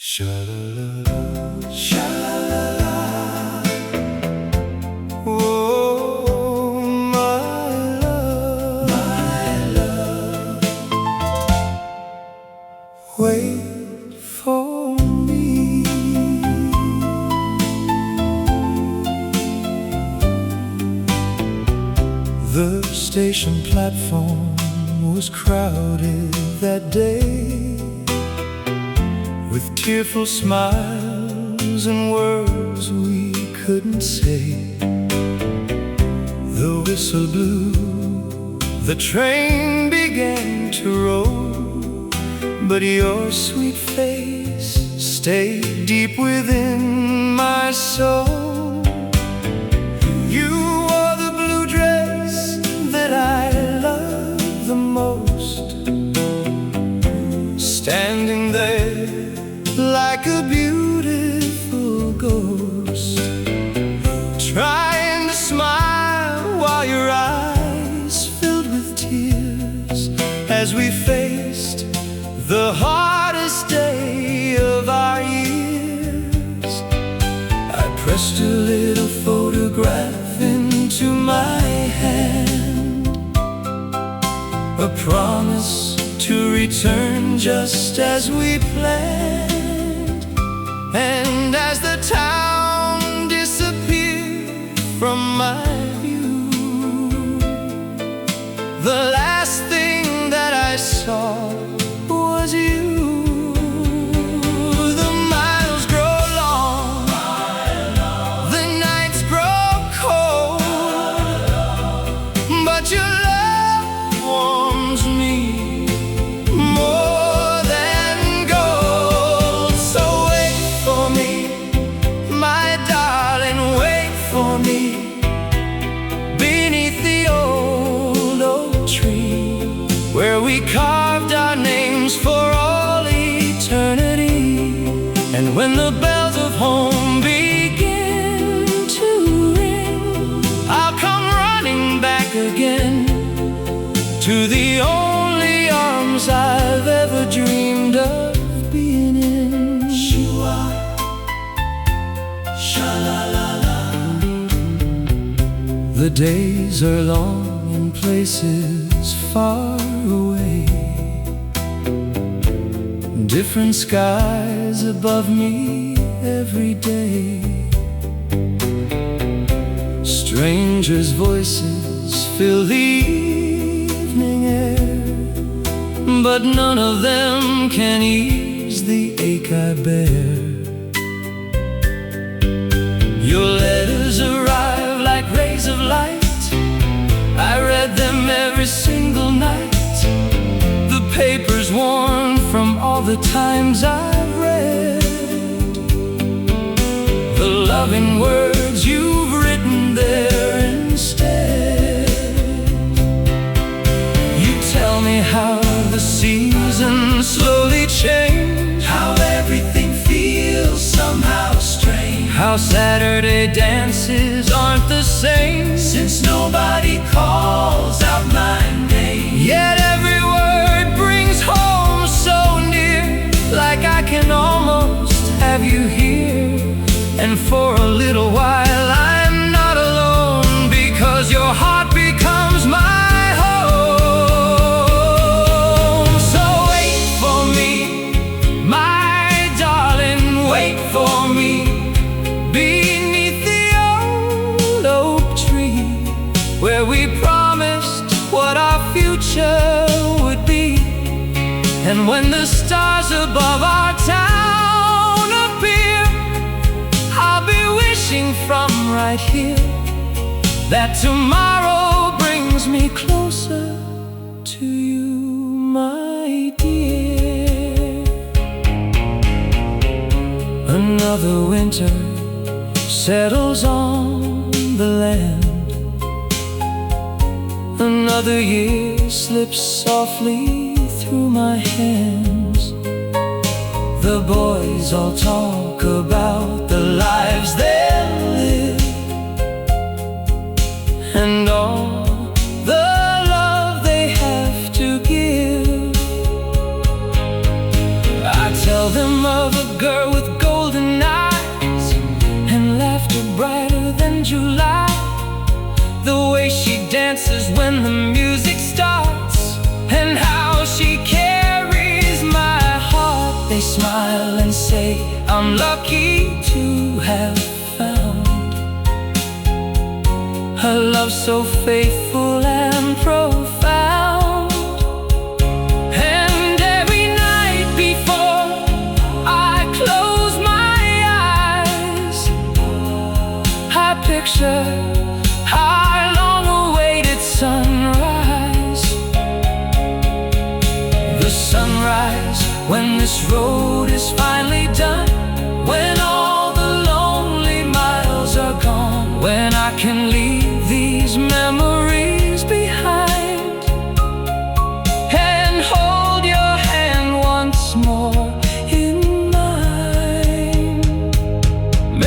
Sha-la-la-la, sha-la-la-la. Oh, my love, wait for me. The station platform was crowded that day, with tearful smiles and words we couldn't say. The whistle blew, the train began to roll, but your sweet face stayed deep within my soul. You wore the blue dress that I love the most, standing there like a beautiful ghost, trying to smile while your eyes filled with tears, as we faced the hardest day of our years. I pressed a little photograph into my hand, a promise to return just as we planned. And as the town disappeared from my view, the last thing that I saw was you. The miles grow long, the nights grow cold, but your love warms me more than gold. So wait for me, my darling, wait for me, beneath the old oak tree, where we carved our names for all eternity. And when the bells of home begin to ring, I'll come running back again to the only arms I've ever dreamed of being in. Shua, sha-la-la-la. The days are long in places far away, different skies above me every day. Strangers' voices fill the evening air, but none of them can ease the ache I bear. Your letters arrive like rays of light, I read them every single night. The paper's worn from all the times I've read, the loving words you've written there instead. You tell me how the seasons slowly change, how everything feels somehow strange, how Saturday dances aren't the same since nobody calls out my name. Yet every word brings home so near, like I can almost have you here. And for a little while I'm not alone, because your heart becomes my home. So wait for me, my darling, wait for me, beneath the old oak tree, where we promised what our future would be. And when the stars above our town appear, I'll be wishing from right here that tomorrow brings me closer to you, my dear. Another winter settles on the land, another year slips softly through my hands. The boys all talk about the lives they'll live, and all the love they have to give. I tell them of a girl with golden eyes and laughter brighter than July. The way she dances when the music starts, and how she carries my heart. They smile and say, I'm lucky to have found a love so faithful and profound. And every night before I close my eyes, I picture our long-awaited sunrise. The sunrise when this road is finally done, when all the lonely miles are gone, when I can leave these memories behind and hold your hand once more in mine.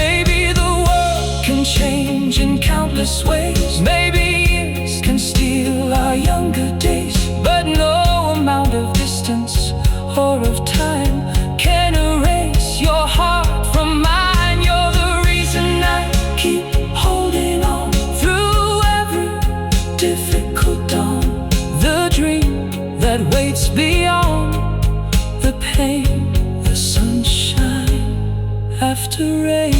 Maybe the world can change in countless ways, maybe years can steal our younger days, but no amount of distance or of time can erase your heart from mine. You're the reason I keep holding on through every difficult dawn, the dream that waits beyond the pain, the sunshine after rain.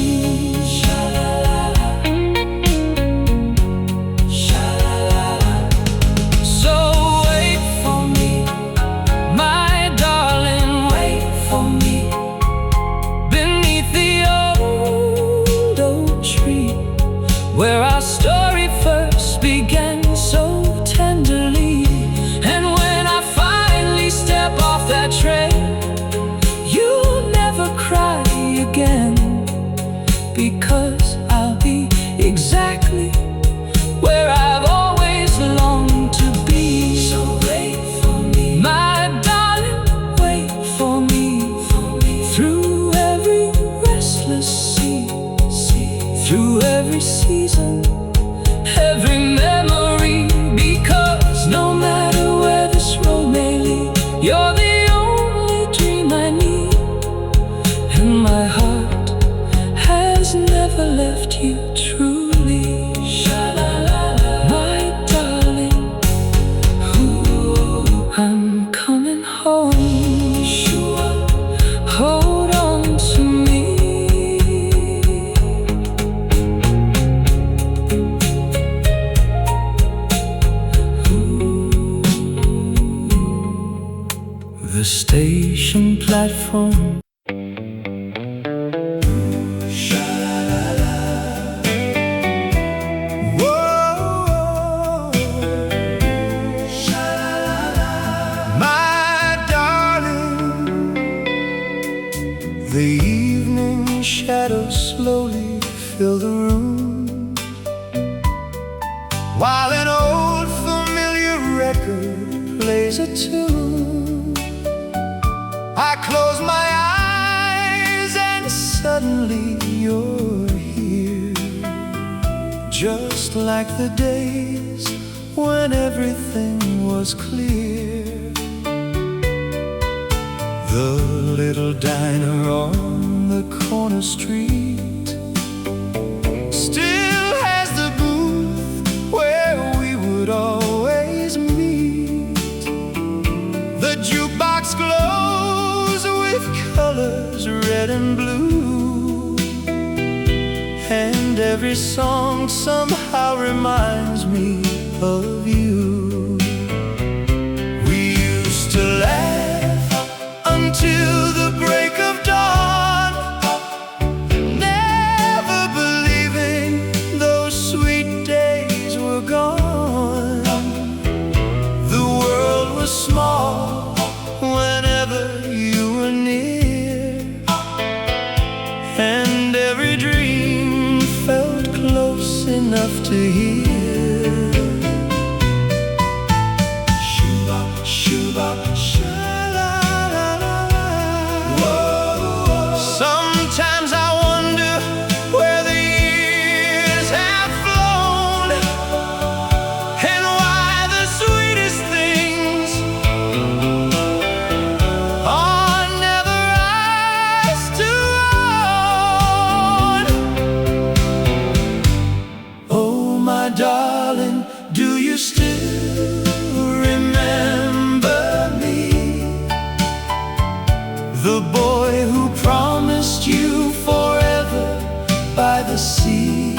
So wait for me, my darling, wait for me beneath the old oak tree, where our story first began so tenderly. And when I finally step off that train, you'll never cry again, because I'll be exactly where I've always longed to be. So wait for me, my darling, wait for me, through every restless sea, through every season, every memory, because no matter where this road may lead, you're the only dream I need, and my heart has never left you truly. My darling, ooh, I'm coming home. Hold on to me. The station platform. Whoa, my darling, the evening shadows slowly fill the room, while an old familiar record plays a tune. I close my eyes and suddenly you're here, just like the days when everything was clear. The little diner on the corner street still has the booth where we would always meet. The jukebox glows with colors red and blue, and every song somehow reminds me of you. We used to laugh until the break of dawn, never believing those sweet days were gone. The world was small whenever you were near, and every dream felt close enough to hear. Shoo-bop, shoo-bop, sha-la-la-la-la. Whoa. Sometimes I wonder where the years have flown, and why the sweetest things are never ours to boy who promised you forever by the sea.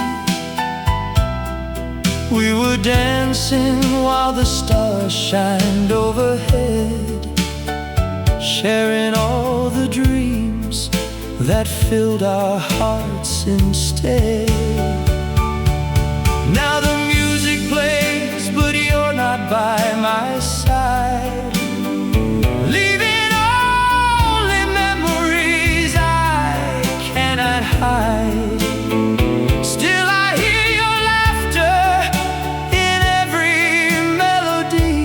We were dancing while the stars shined overhead, sharing all the dreams that filled our hearts instead. Now the music plays, but you're not by my side, leaving only memories I cannot hide. Still I hear your laughter in every melody.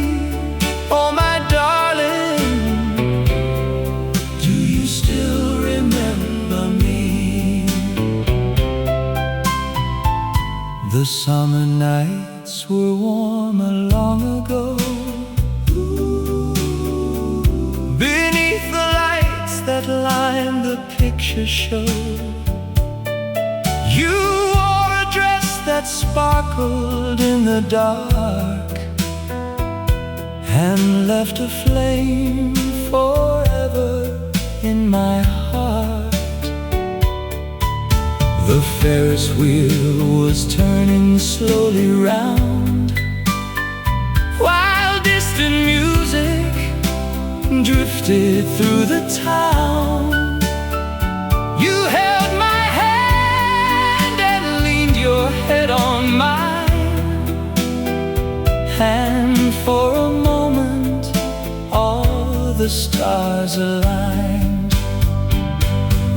Oh my darling, do you still remember me? The summer nights were warmer long ago. Beneath the lights that lined the picture show, you wore a dress that sparkled in the dark and left a flame forever in my heart. The Ferris wheel was turning slowly round, while distant music drifted through the town. You held my hand and leaned your head on mine, and for a moment all the stars aligned.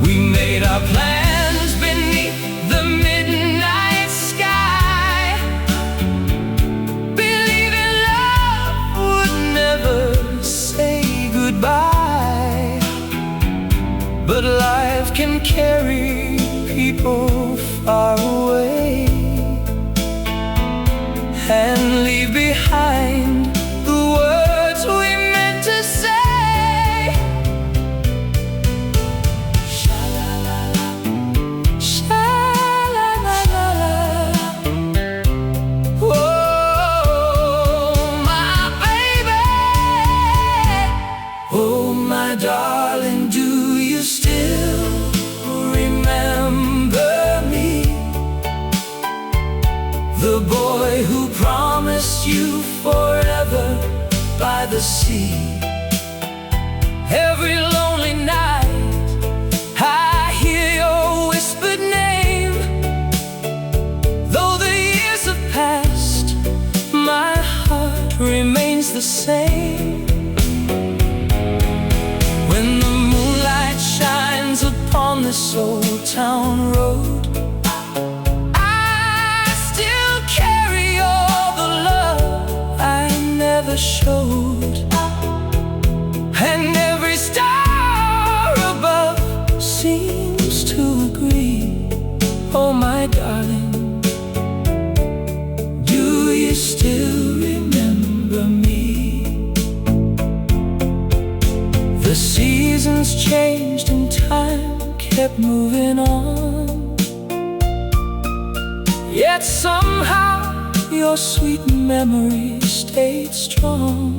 We made our plans beneath the midnight sky, believing love would never say goodbye. But life can carry people far away and leave behind the words we meant to say. Sha-la-la-la, sha-la-la-la-la. Oh, my baby, oh, my darling, do you still remember me? The boy who promised you forever by the sea. Every lonely night I hear your whispered name. Though the years have passed, my heart remains the same. When the moonlight shines upon this old town road, I still carry all the love I never showed. And every star above seems to agree. Oh my darling, do you still remember me? The seasons changed and time kept moving on, yet somehow your sweet memory stayed strong.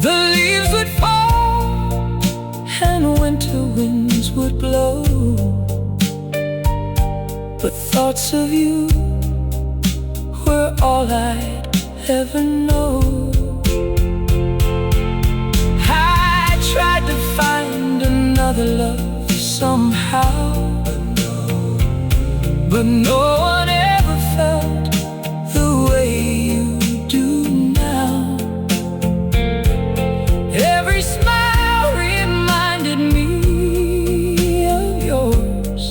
The leaves would fall and winter winds would blow, but thoughts of you were all I'd ever know. I tried to find another love somehow, but no one ever felt the way you do now. Every smile reminded me of yours.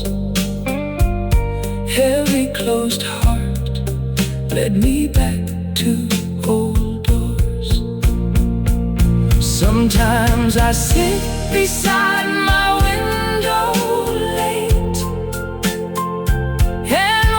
Every closed heart led me back to old doors. Sometimes I sit beside my window late and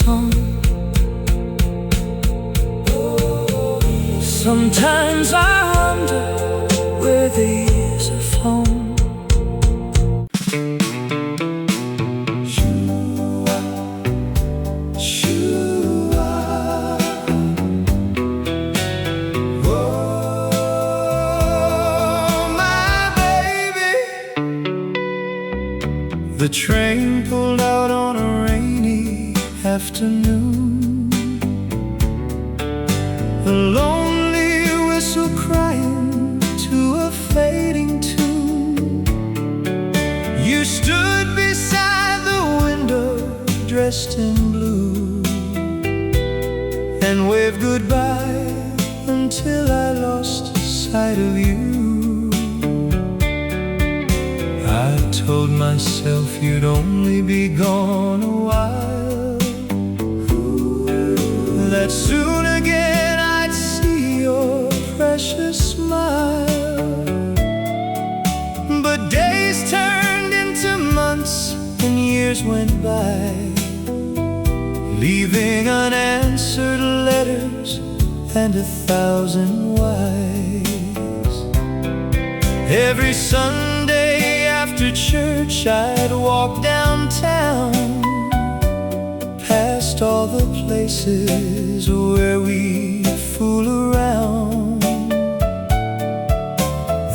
song. Sometimes I wonder where the years have flown. The train pulled out on a rainy afternoon. A lonely whistle crying to a fading tune. You stood beside the window dressed in blue and waved goodbye until I lost sight of you. I told myself you'd only be gone a while, that soon again I'd see your precious smile. But days turned into months and years went by, leaving unanswered letters and 1,000 whys. Every Sunday after church I'd walk downtown, past all the places where we'd fool around.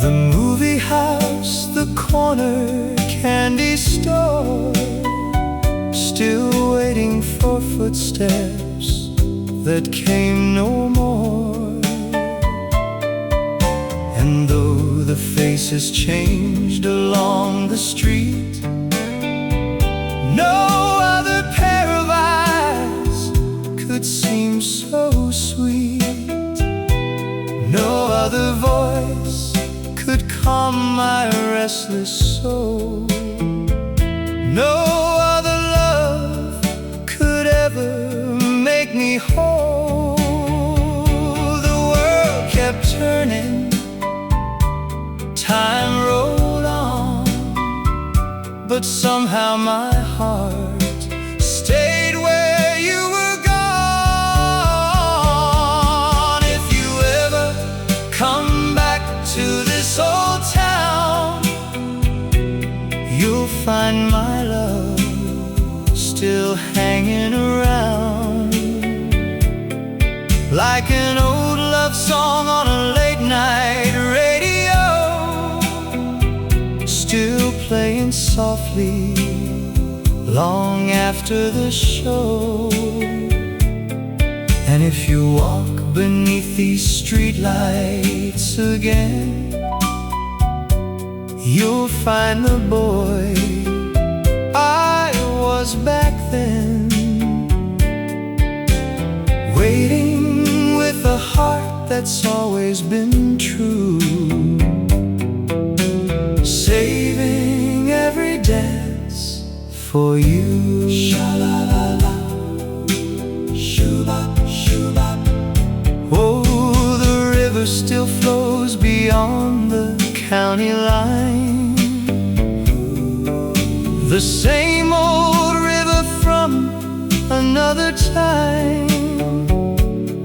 The movie house, the corner candy store, still waiting for footsteps that came no more. And though the faces changed along the street, no other pair of eyes could seem so sweet. No other voice could calm my restless soul. No other love could ever make me whole. The world kept turning, time rolled on, but somehow my heart stayed where you were gone. If you ever come back to this old town, you'll find my love still hanging around, like an old love song on a late night radio, still playing softly long after the show. And if you walk beneath these streetlights again, you'll find the boy I was back then, waiting with a heart that's always been true, saving every dance for you. Sha-la-la-la, shoo-bop, shoo-bop. Oh, the river still flows beyond the county line, the same old river from another time,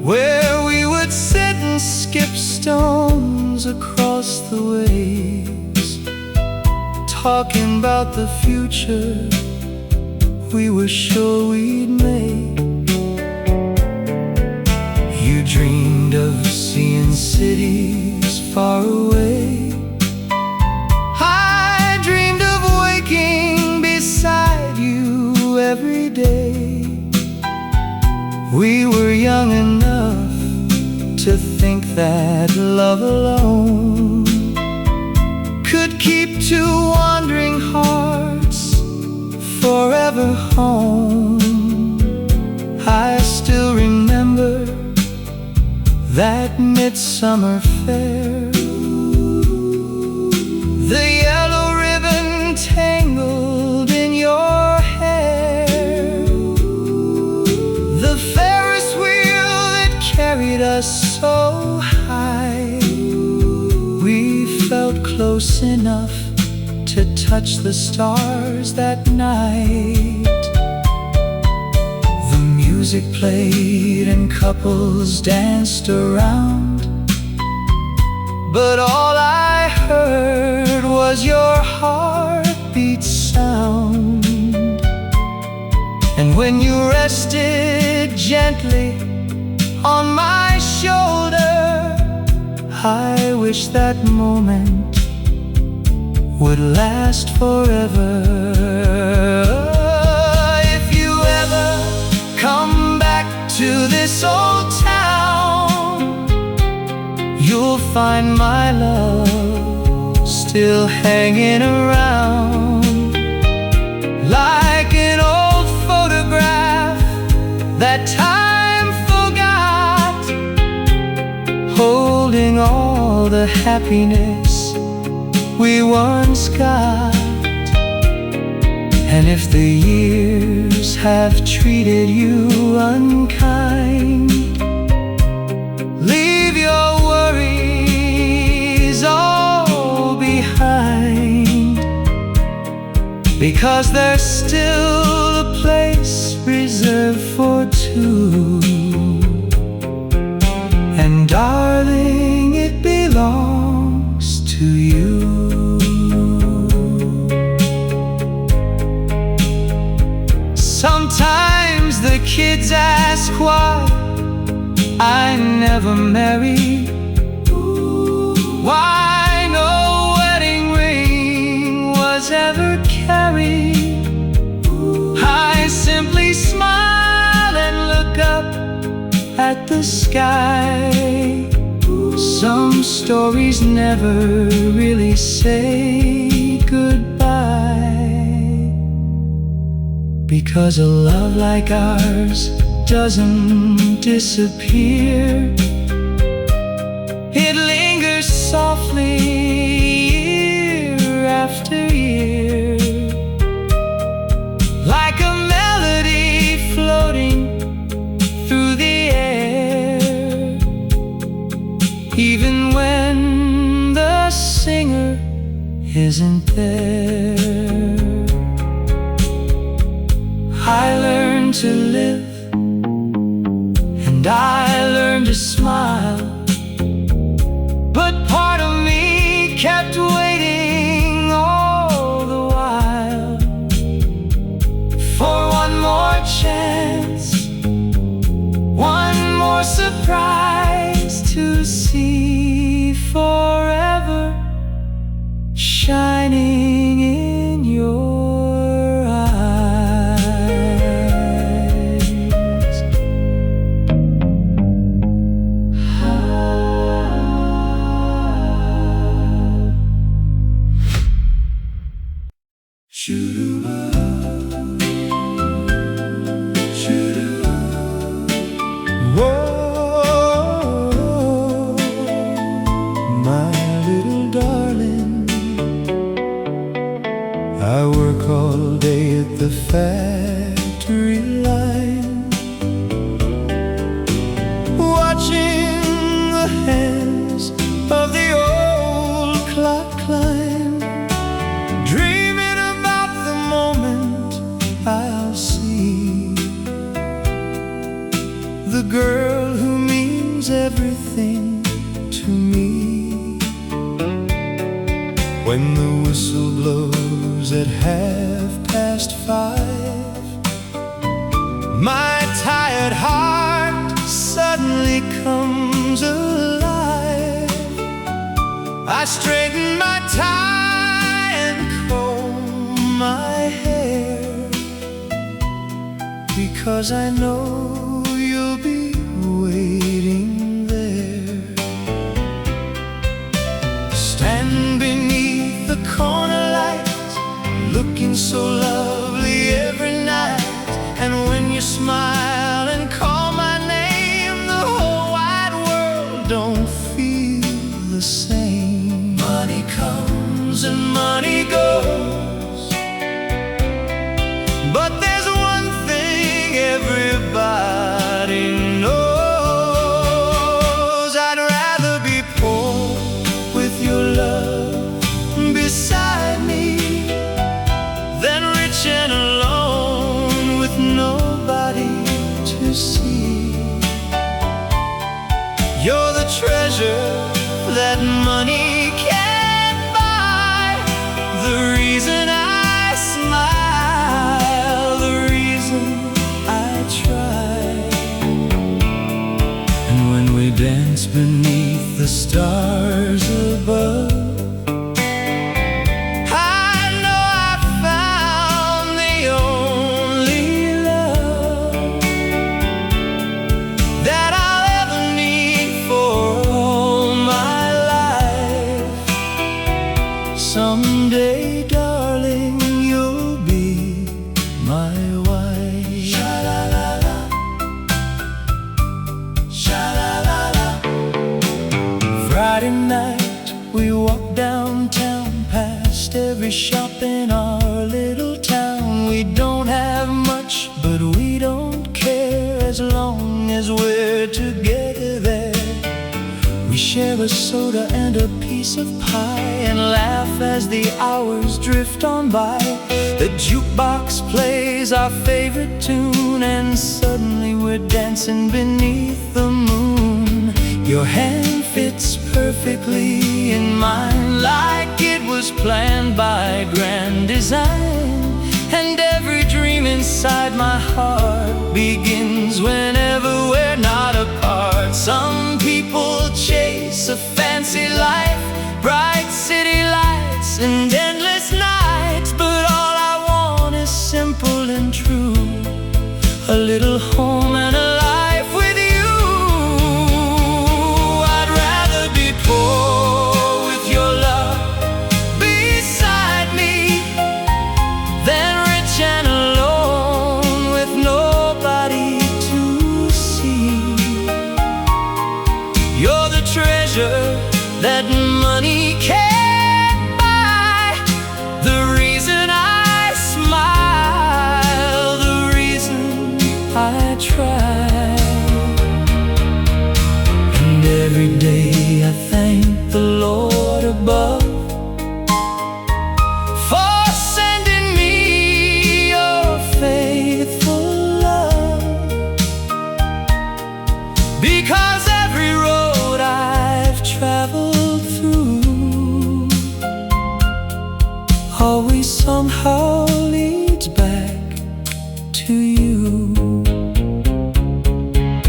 where we would sit and skip stones across the waves, talking about the future we were sure we'd make. You dreamed of seeing cities far away, I dreamed of waking beside you every day. We were young enough to think that love alone could keep two wandering hearts forever home. I still remember that midsummer fair, the yellow ribbon tangled in your hair, the Ferris wheel that carried us so high. We felt close enough to touch the stars that night. The music played and couples danced around, but all I heard was your heartbeat sound. And when you rested gently on my shoulder, I wish that moment would last forever. If you ever come back to this old town, you'll find my love still hanging around, like an old photograph that time forgot, holding all the happiness we once got. And if the years have treated you unkind, leave your worries all behind, because there's still a place reserved for two. And darling, it belongs to you. Sometimes the kids ask why I never married, why no wedding ring was ever carried. I simply smile and look up at the sky. Some stories never really say goodbye, because a love like ours doesn't disappear. It lingers softly year after year, like a melody floating through the air, even when the singer isn't there. I learned to live, and I learned to smile, but part of me kept waiting all the while for one more chance, one more surprise to see forever shining in your eyes. Whoa, my little darling, I work all day at the factory line, watching the hands of the old clock climb, dreaming about the moment I'll see the girl who means everything to me. When the whistle blows at 5:30, my tired heart suddenly comes alive. I straighten my tie and comb my hair, because I know you'll be waiting there. Stand beneath the corner lights, looking so lovely every night. And when you smile and call my name, the whole wide world don't feel the same. Money comes and money goes, but there's one thing everybody knows: I'd rather be poor with your love beside me than rich and alone with nobody to see. You're the treasure that money can't buy, the reason I smile, the reason I try. And when we dance beneath the stars above, someday, darling, you'll be my wife. Sha-la-la-la, sha-la-la-la. Friday night, we walk downtown, past every shop in our little town. We don't have much, but we don't care, as long as we're together there. We share a soda and a piece of pie, and laugh as the hours drift on by. The jukebox plays our favorite tune, and suddenly we're dancing beneath the moon. Your hand fits perfectly in mine, like it was planned by grand design. And every dream inside my heart begins whenever we're not apart. Some people chase a fancy life, bright city lights and endless nights, but all I want is simple and true, a little home and a life with you. I'd rather be poor with your love beside me than rich and alone with nobody to see. You're the treasure that money can't buy, the reason I smile, the reason I try. And every day I thank the Lord above for sending me your faithful love, because every road I've traveled through always somehow leads back to you.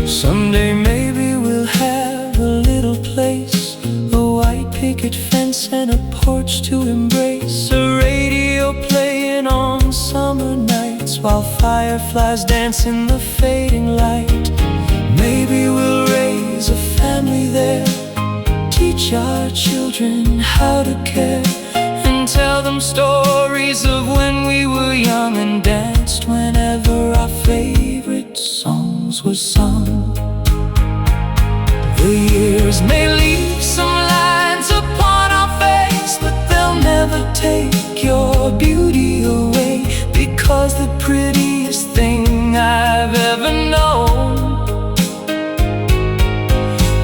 Someday maybe we'll have a little place, a white picket fence and a porch to embrace, a radio playing on summer nights while fireflies dance in the fading light. Maybe we'll raise a family there, teach our children how to care, and tell them stories of when we were young and danced whenever our favorite songs were sung. The years may leave some lines upon our face, but they'll never take your beauty away, because the prettiest thing I've ever known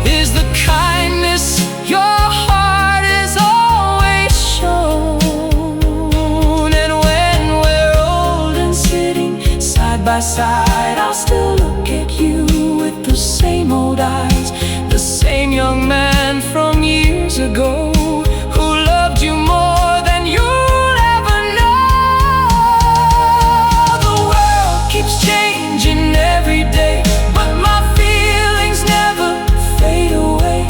is the kindness your heart has always shown. And when we're old and sitting side by side, I'll still look at you with the same old eyes, the same young man from years ago who loved you more than you'll ever know. The world keeps changing every day, but my feelings never fade away.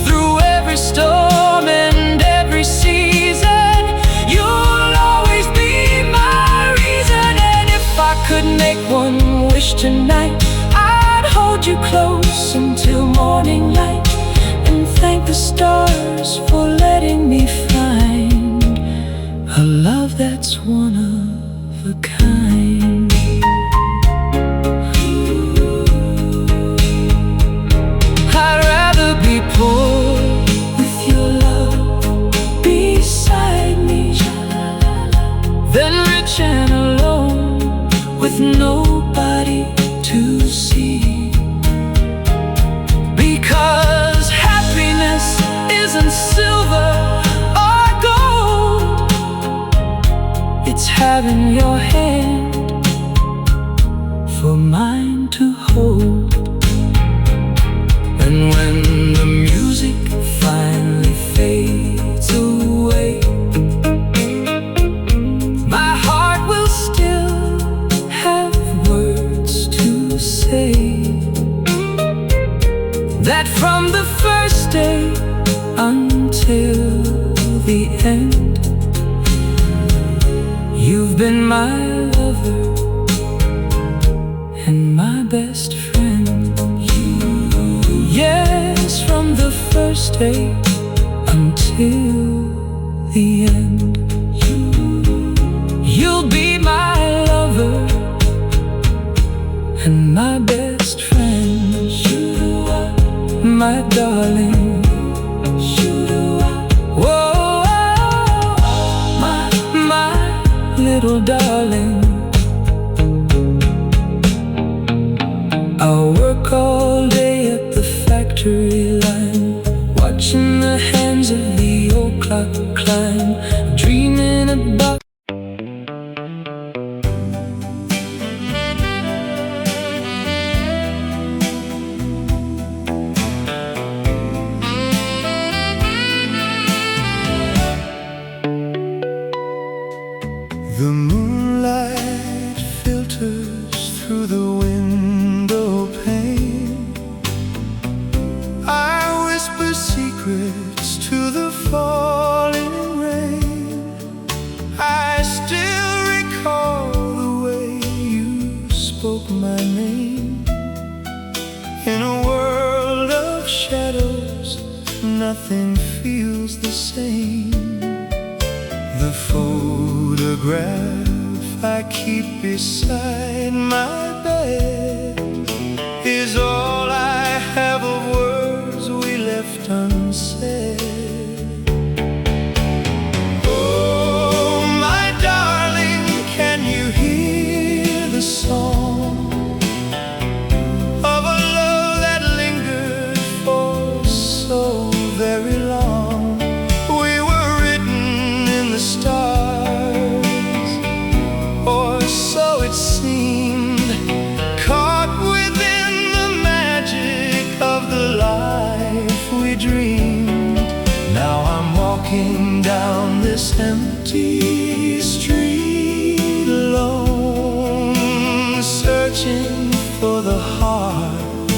Through every storm and every season, you'll always be my reason. And if I could make one wish tonight, I'd hold you close until morning light, and thank the stars for letting me find a love that's one of a kind. I'd rather be poor with your love beside me than rich and alone with nobody to see. Because happiness isn't silver or gold, it's having your hand for mine to hold. hold. And when the music finally fades away, my heart will still have words to say, that from the first day until the end, you've been my lover and my best friend. Yes, from the first day until the end, you'll be my lover and my best friend. My darling, whoa, my little darling. I'll work all day at the factory line, watching the hands of the old clock climb, dreaming about the moonlight filters through the window pane. I whisper secrets to the falling rain. I still recall the way you spoke my name. In a world of shadows, nothing feels the same. The photograph I keep beside my bed is all I have of words we left unsaid. Oh, my darling, can you hear the song of a love that lingered for so very long? We were written in the stars, or so it seemed, caught within the magic of the life we dreamed. Now I'm walking down this empty street alone, searching for the heart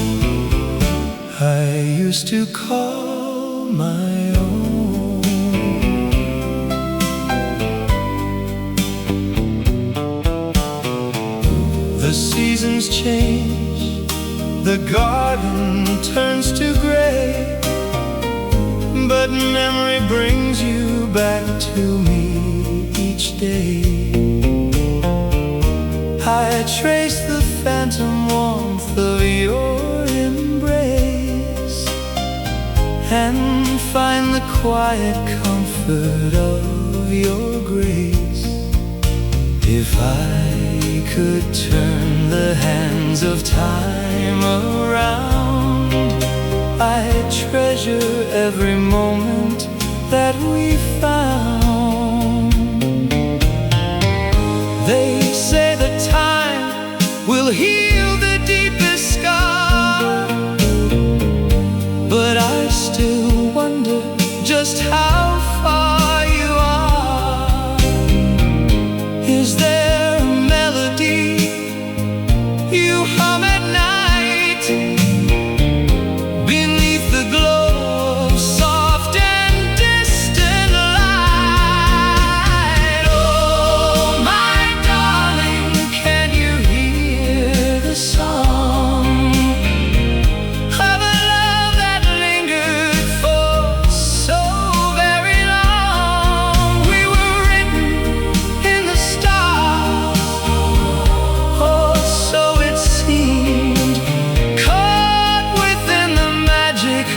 I used to call my own. The seasons change, the garden turns to gray, but memory brings you back to me each day. I trace the phantom warmth of your embrace and find the quiet comfort of your grace. If I could turn the hands of time around, I'd treasure every moment that we found. They say that time will heal the deepest scar, but I still wonder just how far you are. Is there a melody you hum at night beneath the glow of soft and distant light? Oh, my darling, can you hear the song of a love that lingered for so very long? We were written in the stars, oh, so it seemed, caught within the magic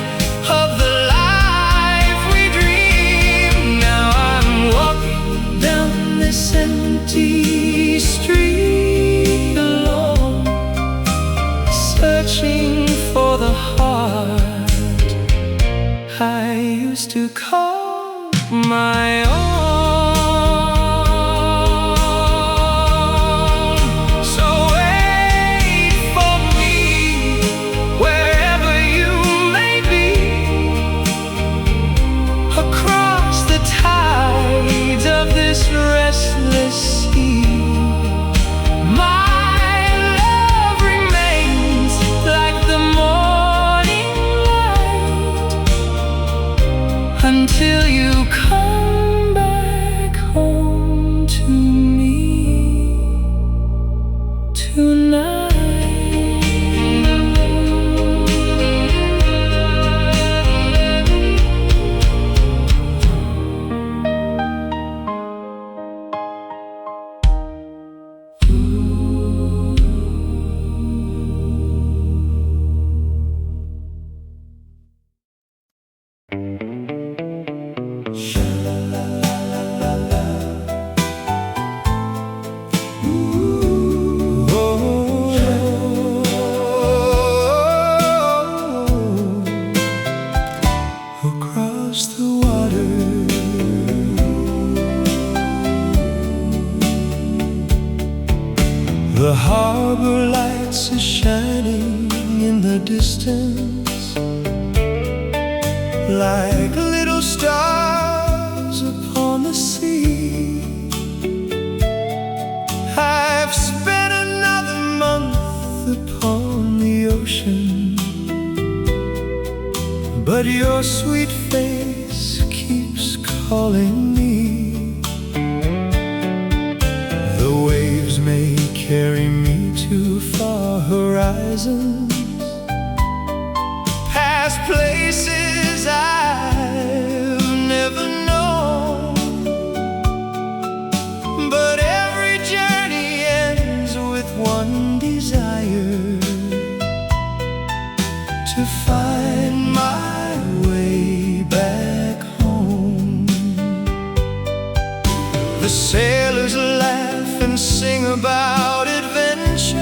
of the life we dreamed. Now I'm walking down this empty street alone, searching for the heart I used to call my own. So wait for me The harbor lights are shining in the distance like little stars upon the sea. I've spent another month upon the ocean, but your sweet face keeps calling me. The waves may carry me to far horizons, past places I've never known, but every journey ends with one desire: to find my way back home. The sailors laugh and sing about adventure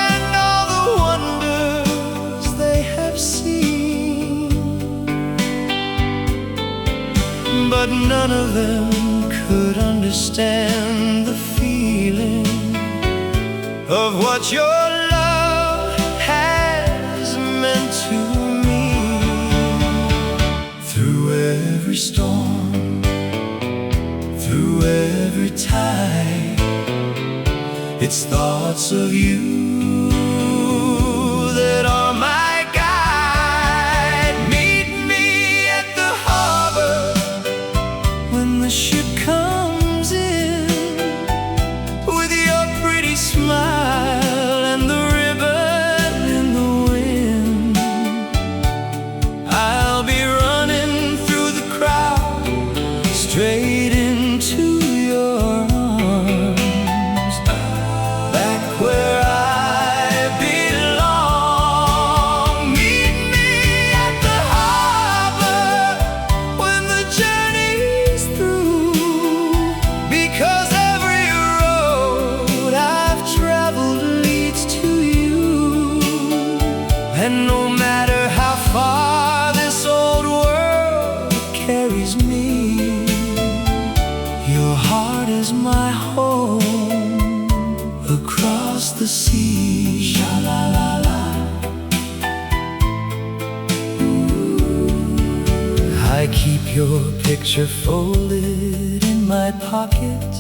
and all the wonders they have seen, but none of them could understand the feeling of what your love has meant to me. Through every storm, through every tide, it's thoughts of you that are my guide. Meet me at the harbor when the ship comes in, with your pretty smile and the ribbon in the wind. I'll be running through the crowd straight into your arms, back where I belong. Meet me at the harbor when the journey's through, because every road I've traveled leads to you. And no matter how far this old world carries me, your heart is my home across the sea. Sha-la-la-la. I keep your picture folded in my pocket,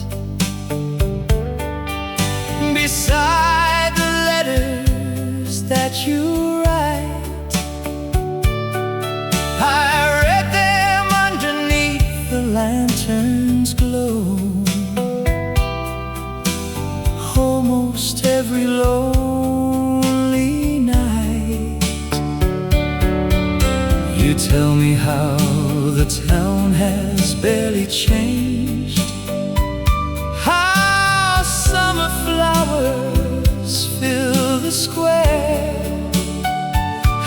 beside the letters that you write. I read them underneath the lantern's glow, almost every lonely night. You tell me how the town has barely changed, how summer flowers fill the square,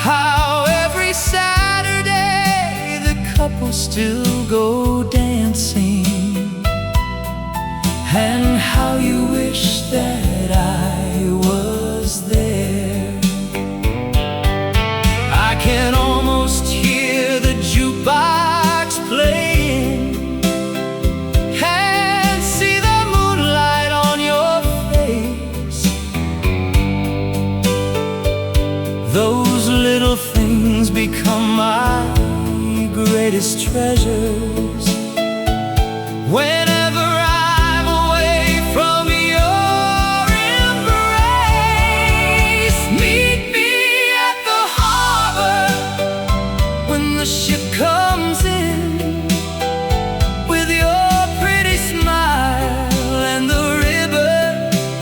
how every Saturday the couples still go dancing, and how you wish that I was there. I can almost hear the jukebox playing and see the moonlight on your face. Those little things become my greatest treasures whenever I'm away from your embrace. Meet me at the harbor when the ship comes in, with your pretty smile and the ribbon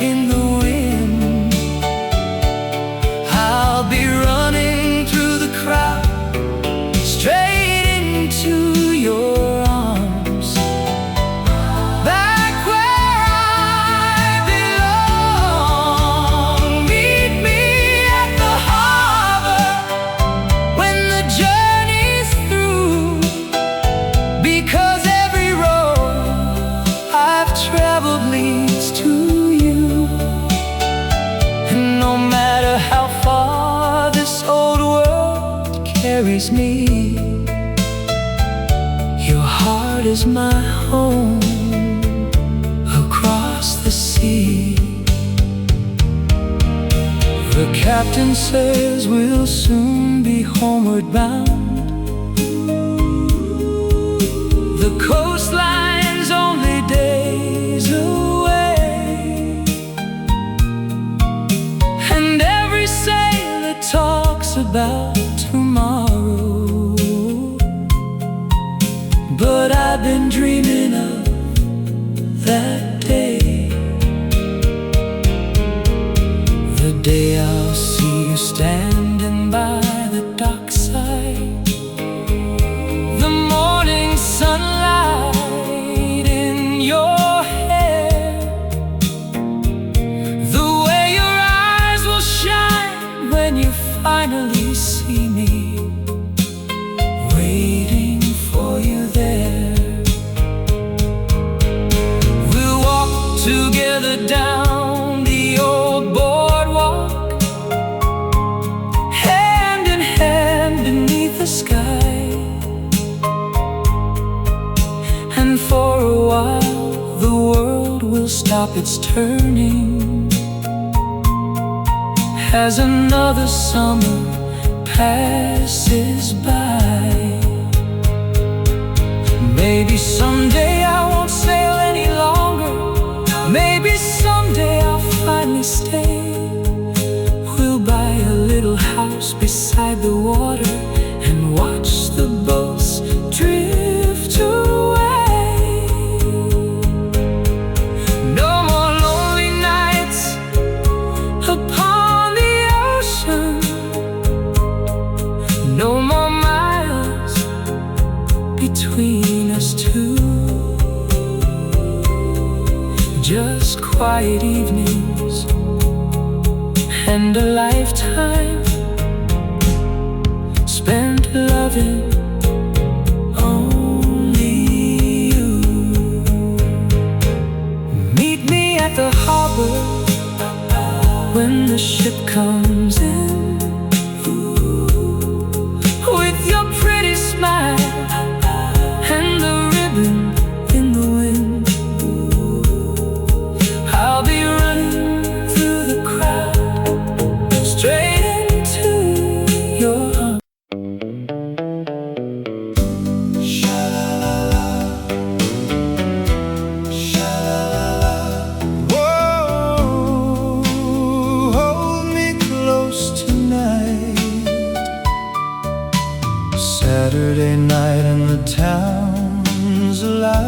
in the wind. I'll be running through the crowd straight into your arms, back where I belong. Meet me at the harbor when the journey's through, because every road I've traveled leads to you. And no matter how far this old world carries me, your heart is my home across the sea. captain says we'll soon be homeward bound. The coastline's only days away, and every sailor talks about tomorrow. But I've been dreaming of that day, the day I'll see you standing by the dockside, the morning sunlight in your hair, the way your eyes will shine when you finally see me waiting for you there. We'll walk together down the old boardwalk, hand in hand beneath the sky. And for a while the world will stop its turning as another summer passes by. Maybe someday I won't sail any longer. Maybe someday I'll finally stay. We'll buy a little house beside the water and watch the boats drift away. No more lonely nights upon the ocean, no more miles between us two. Just quiet evenings and a lifetime spent loving only you. Meet me at the harbor when the ship comes in, with your pretty smile and the ribbon in the wind. I'll be running through the crowd straight into your arms. Sha-la-la-la, sha-la-la-la. Whoa, hold me close tonight. Saturday night and the town's alive.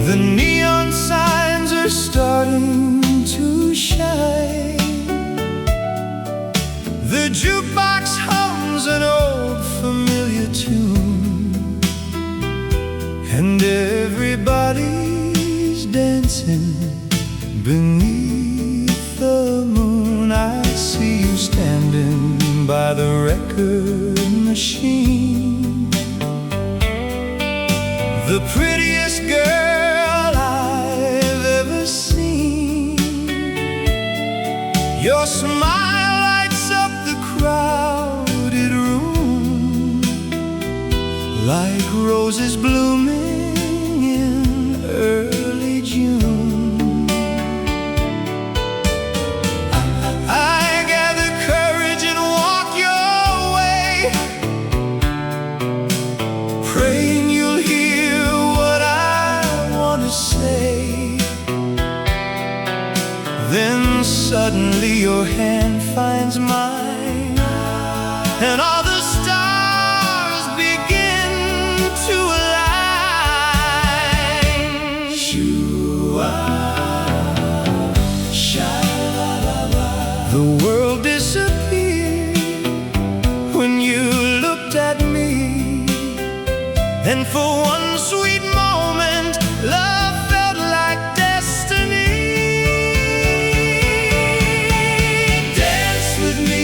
The neon signs are starting to shine. The jukebox hums an old familiar tune, and everybody's dancing beneath the moon. I see you standing by the record machine, the prettiest girl I've ever seen. Your smile lights up the crowded room like roses blooming in early June. I gather courage and walk your way, praying you'll hear what I want to say. Then suddenly your hand finds mine, and all the stars begin to align. Shoo-ah, sha-la-la-la. The world disappeared when you looked at me, and for one sweet moment love felt like destiny. Dance with me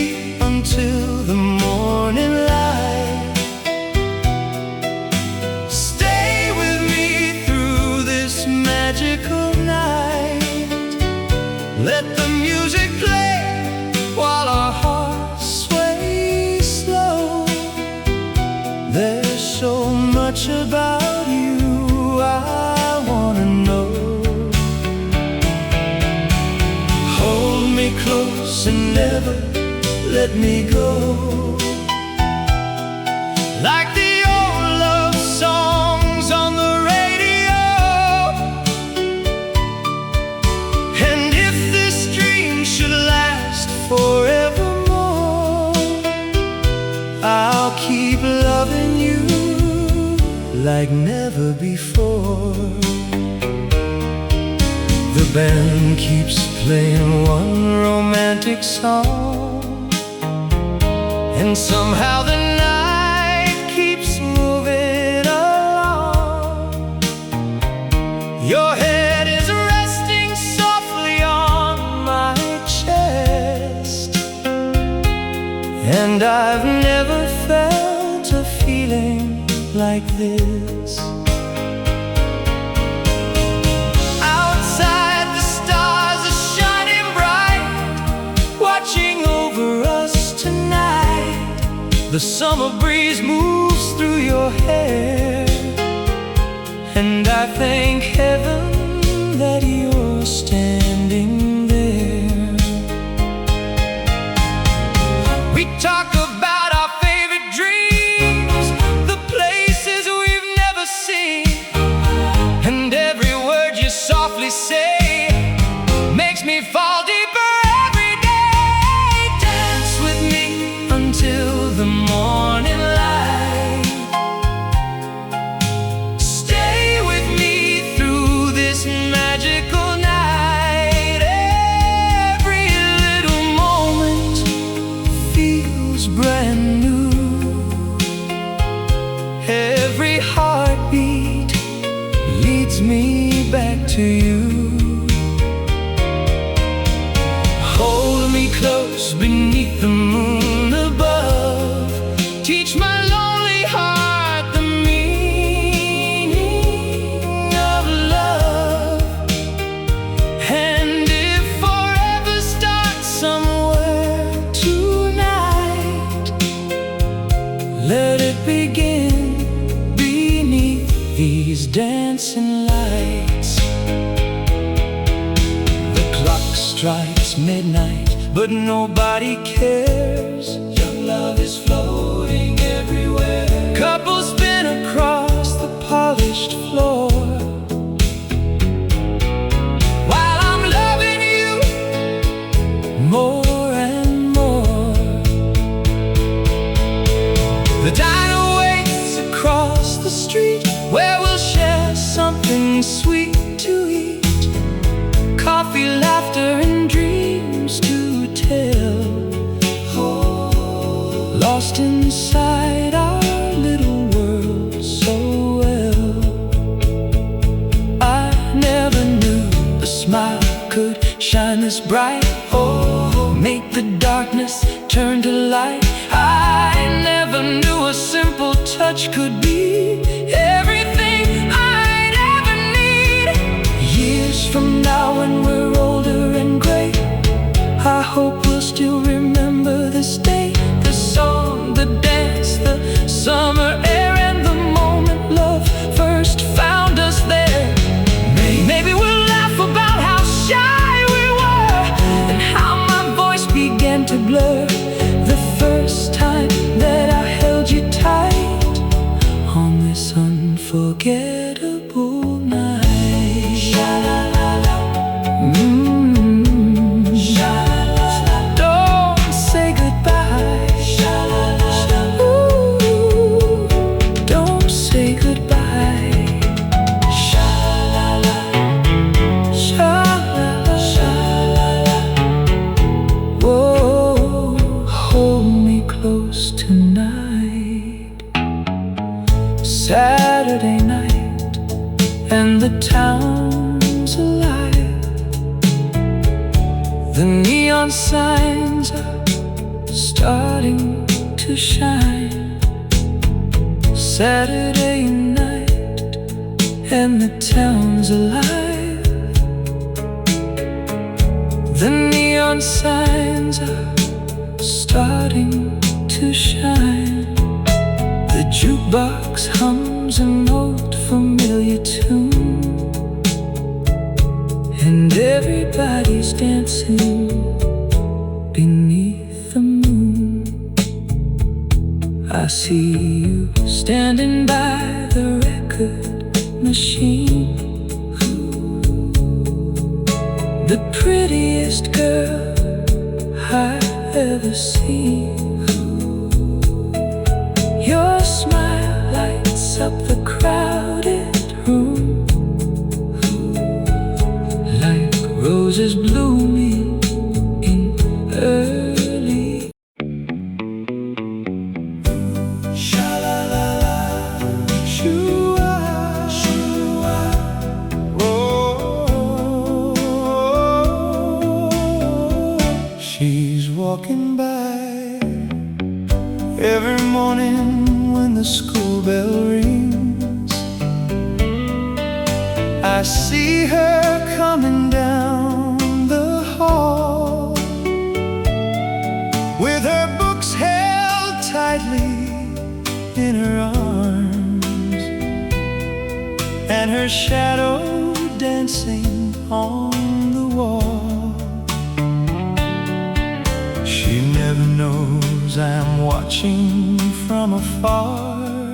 never let me go. Like the old love songs on the radio. And if this dream should last forevermore, I'll keep loving you like never before. The band keeps playing one romantic song, and somehow the night keeps moving along. Your head is resting softly on my chest, and I've never felt a feeling like this. Outside the stars are shining bright, watching over us tonight. The summer breeze moves through your hair, and I thank heaven that you're standing there. We talk about our favorite dreams, the places we've never seen, and every word you softly say makes me fall deeper every day. Dance with me until the morning light. Stay with me through this magical night. Every little moment feels brand new. Every heartbeat leads me back to you. Hold me close beneath the moon above. Teach my lonely heart the meaning of love. And if forever starts somewhere tonight, let it begin beneath these dancing lights. The clock strikes midnight, but nobody cares. Your love is floating everywhere. Couples spin across the polished floor, while I'm loving you more and more. The diner waits across the street, where we'll share something sweet to eat. Coffee, laughter, and dreams to tell. Lost inside our little world so well. I never knew a smile could shine this bright. Oh, make the darkness turn to light. I never knew a simple touch could be everything I'd ever need. Years from now, when we're older and gray, I hope we'll still remember this day. The song, the dance, the summer air, and the moment love first found us there. Maybe we'll laugh about how shy we were, and how my voice began to blur the first time that I held you tight on this unforgettable night. Don't say goodbye. Ooh, don't say goodbye. Whoa, hold me close tonight. Saturday night, and the town's alive. The neon signs are starting to shine. Saturday night, and the town's alive. The neon signs are starting to shine. The jukebox hums an old familiar tune, and everybody's dancing beneath I see you standing by the record machine, the prettiest girl I've ever seen. Your smile lights up the crowded room like roses blooming in early. Sha-la-la-la, shoo-ah, shoo-ah, oh. She's walking by every morning when the school bell rings. I see her coming down the hall with her books held tightly in her arms and her shadow dancing on the wall. She never knows I'm watching from afar,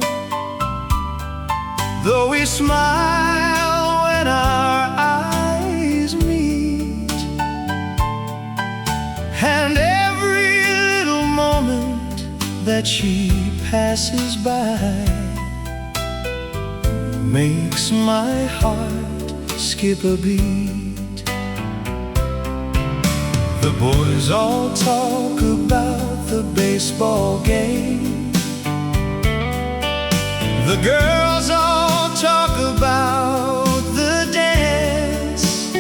though we smile when our eyes meet, and every little moment that she passes by makes my heart skip a beat. The boys all talk about the baseball game, the girls all talk about the dance,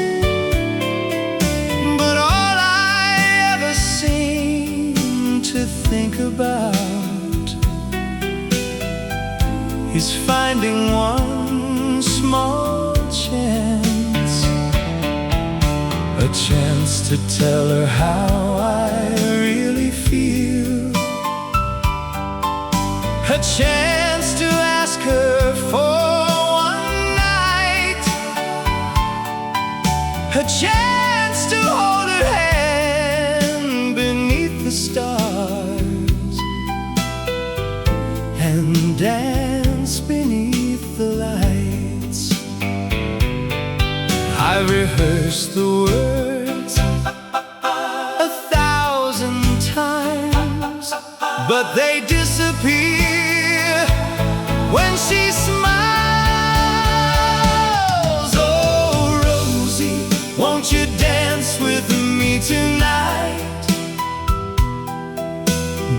but all I ever seem to think about is finding one small chance, a chance to tell her how I really feel, a chance to ask her for one night, a chance to hold her hand beneath the stars and dance beneath the lights. I've rehearsed the words 1,000 times, but they disappear when she smiles. Oh, Rosie, won't you dance with me tonight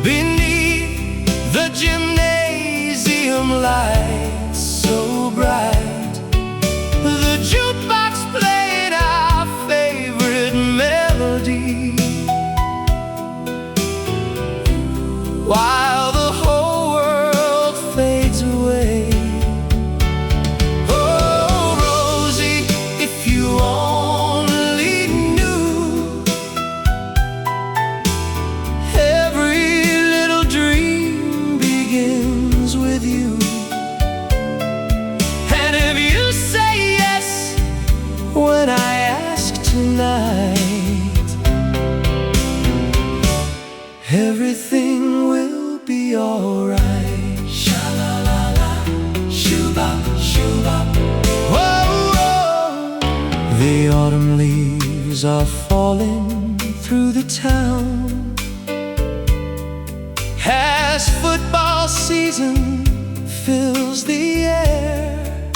beneath the gymnasium lights so bright? The jukebox played our favorite melody while the whole world fades away. Oh, Rosie, if you only knew every little dream begins with you. And if you say yes when I ask tonight, everything will be alright. Sha-la-la-la, shoo-bop, shoo-bop. Whoa, whoa. The autumn leaves are falling through the town as football season fills the air,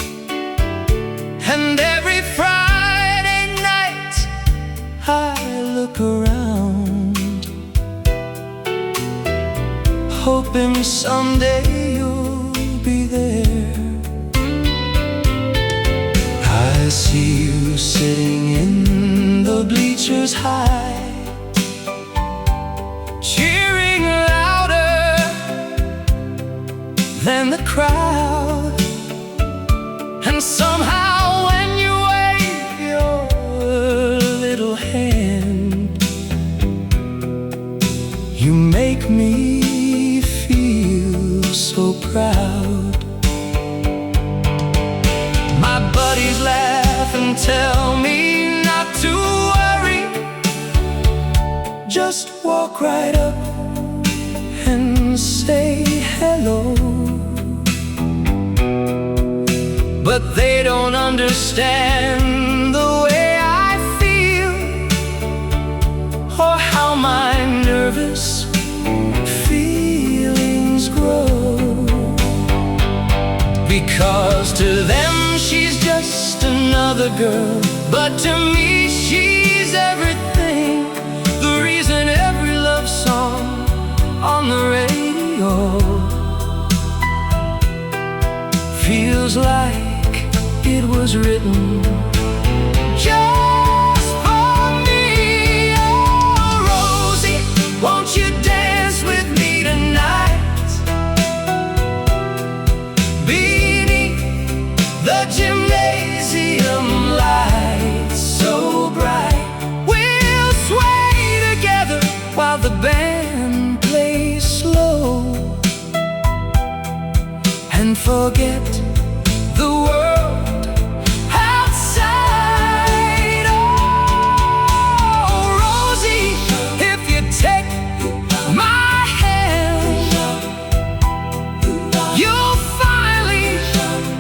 and every Friday night I look around, hoping someday you'll be there. I see you sitting in the bleachers high, cheering louder than the crowd, and somehow when you wave your little hand, you make me feel so proud. My buddies laugh and tell me not to worry, just walk right up and say hello. But they don't understand the way I feel, or how my nervous feelings grow. Because to them she's just another girl, but to me she's everything. The reason every love song on the radio feels like it was written just for me. Oh, Rosie, won't you dance with me tonight? Beneath the gymnasium lights so bright, we'll sway together while the band plays slow, and forget the world outside. Oh, Rosie, if you take my hand, you'll finally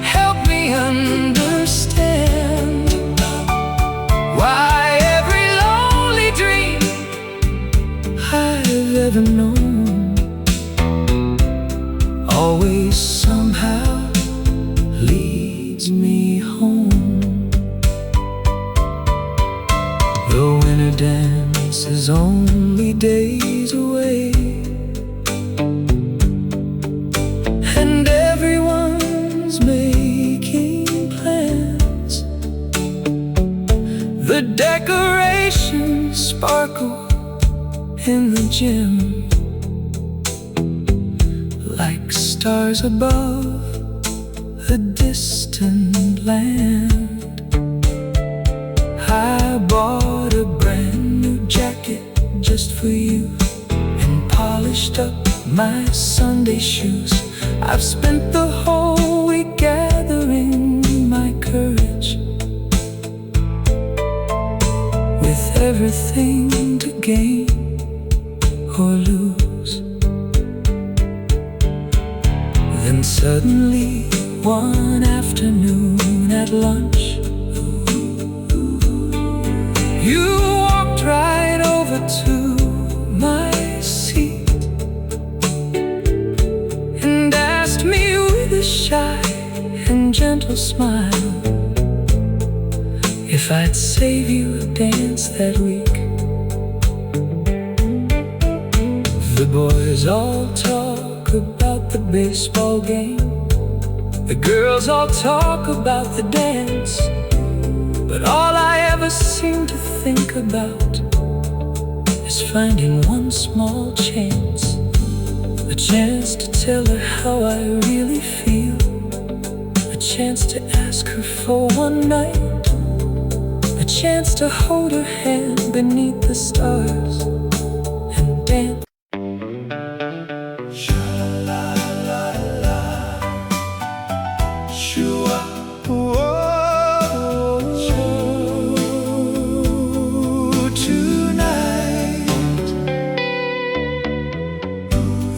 help me understand why every lonely dream I've ever known always somehow leads me home. The winter dance is only days away, and everyone's making plans. The decorations sparkle in the gym like stars above a distant land. I bought a brand new jacket just for you, and polished up my Sunday shoes. I've spent the whole week gathering my courage, with everything to gain or lose. Then suddenly one afternoon at lunch, you walked right over to my seat and asked me with a shy and gentle smile if I'd save you a dance that week. The boys all talk about the baseball game, the girls all talk about the dance, but all I ever seem to think about is finding one small chance, a chance to tell her how I really feel, a chance to ask her for one night, a chance to hold her hand beneath the stars and dance.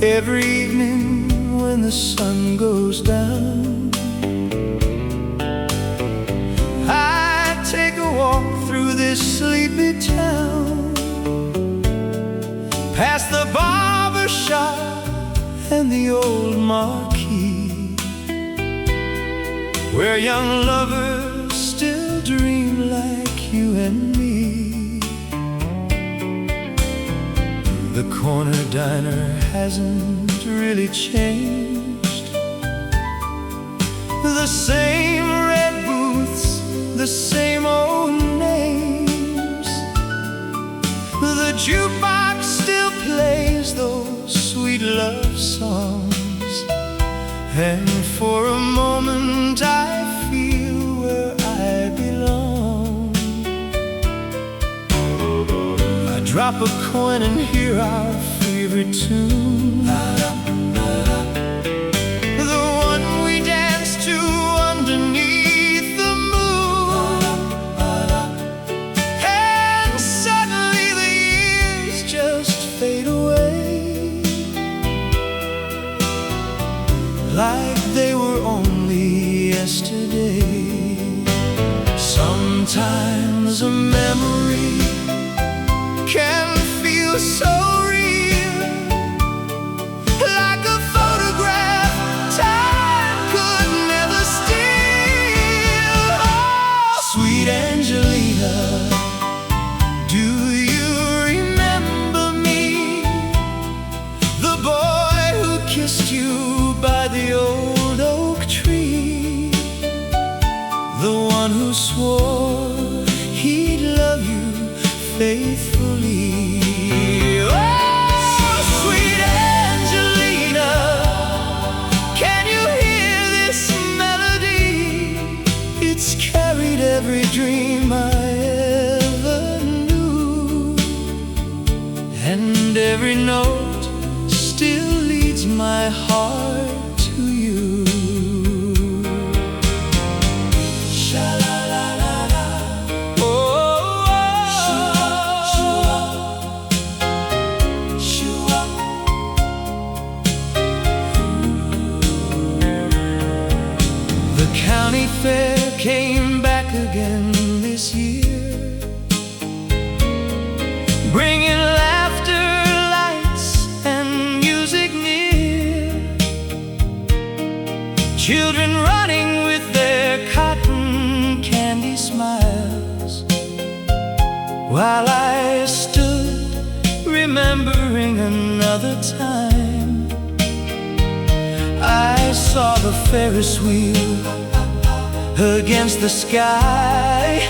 Every evening when the sun goes down, I take a walk through this sleepy town, past the barber shop and the old marquee, where young lovers still dream like you and me. The corner diner hasn't really changed, the same red booths, the same old names. The jukebox still plays those sweet love songs, and for a moment I feel where I belong. I drop a coin and hear our favorite tune, the one we dance to underneath the moon. And suddenly the years just fade away, Sometimes a memory can feel so real, like a photograph time could never steal. Oh, sweet Angelina, do you remember me? The boy who kissed you by the old oak tree, the one who swore he'd love you faithfully. Oh, sweet Angelina, can you hear this melody? It's carried every dream I ever knew, and every note still leads my heart to you. County fair came back again this year, bringing laughter, lights, and music near. Children running with their cotton candy smiles, while I stood remembering another time. I saw the Ferris wheel against the sky,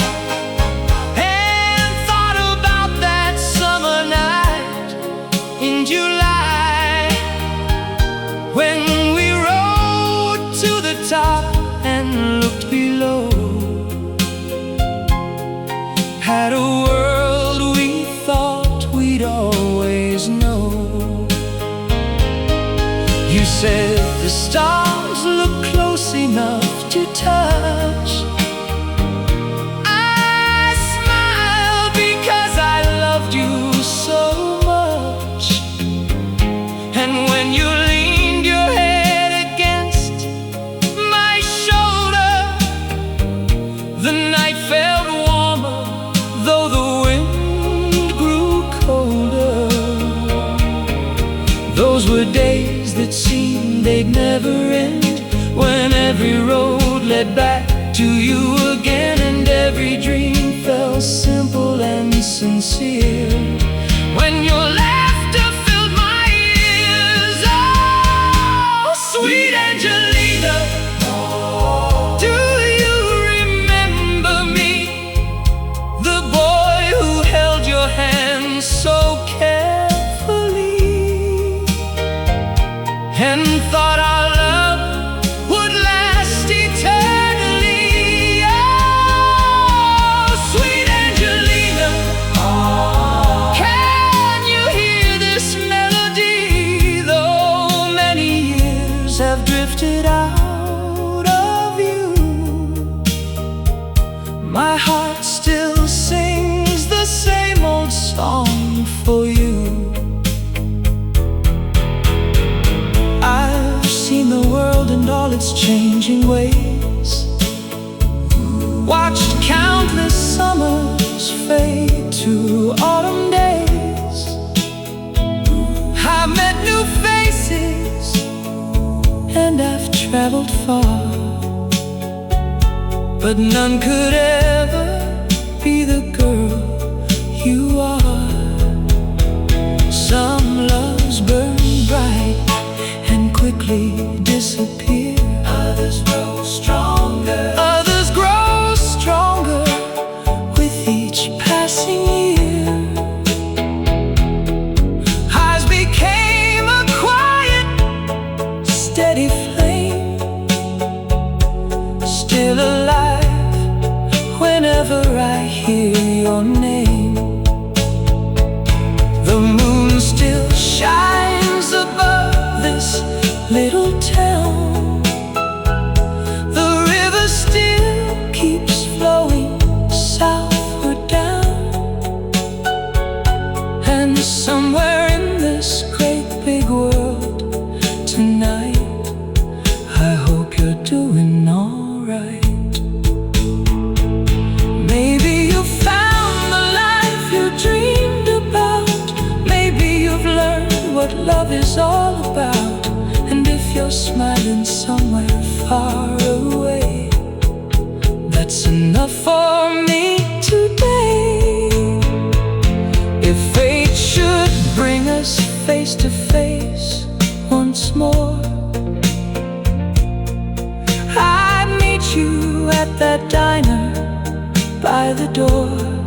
and thought about that summer night in July, when we rode to the top and looked below at a world we thought we'd always know. You said the stars look close enough to touch. I smiled because I loved you so much, and when you leaned your head against my shoulder, the night felt warmer, though the wind grew colder. Those were days that seemed they'd never end, when every road led back to you again, and every dream felt simple and sincere, when your laughter filled my ears. Oh, sweet Angelina, do you remember me? The boy who held your hand so carefully, and thought our love would last eternally. Oh, sweet Angelina, can you hear this melody? Though many years have drifted out of you, my heart still sings the same old song for you. I've seen the world and all its changing ways, watched countless summers fade to autumn days. I've met new faces and I've traveled far, but none could ever be the girl you are. Some loves burn bright and quickly disappear, others grow stronger. Others grow stronger with each passing year. Ours became a quiet, steady flame, still alive whenever I hear your name. The moon still shines above this little town. The river still keeps flowing southward down, and somewhere in this great big world tonight, I hope you're doing alright. Maybe far away. That's enough for me today. If fate should bring us face to face once more, I'd meet you at that diner by the door.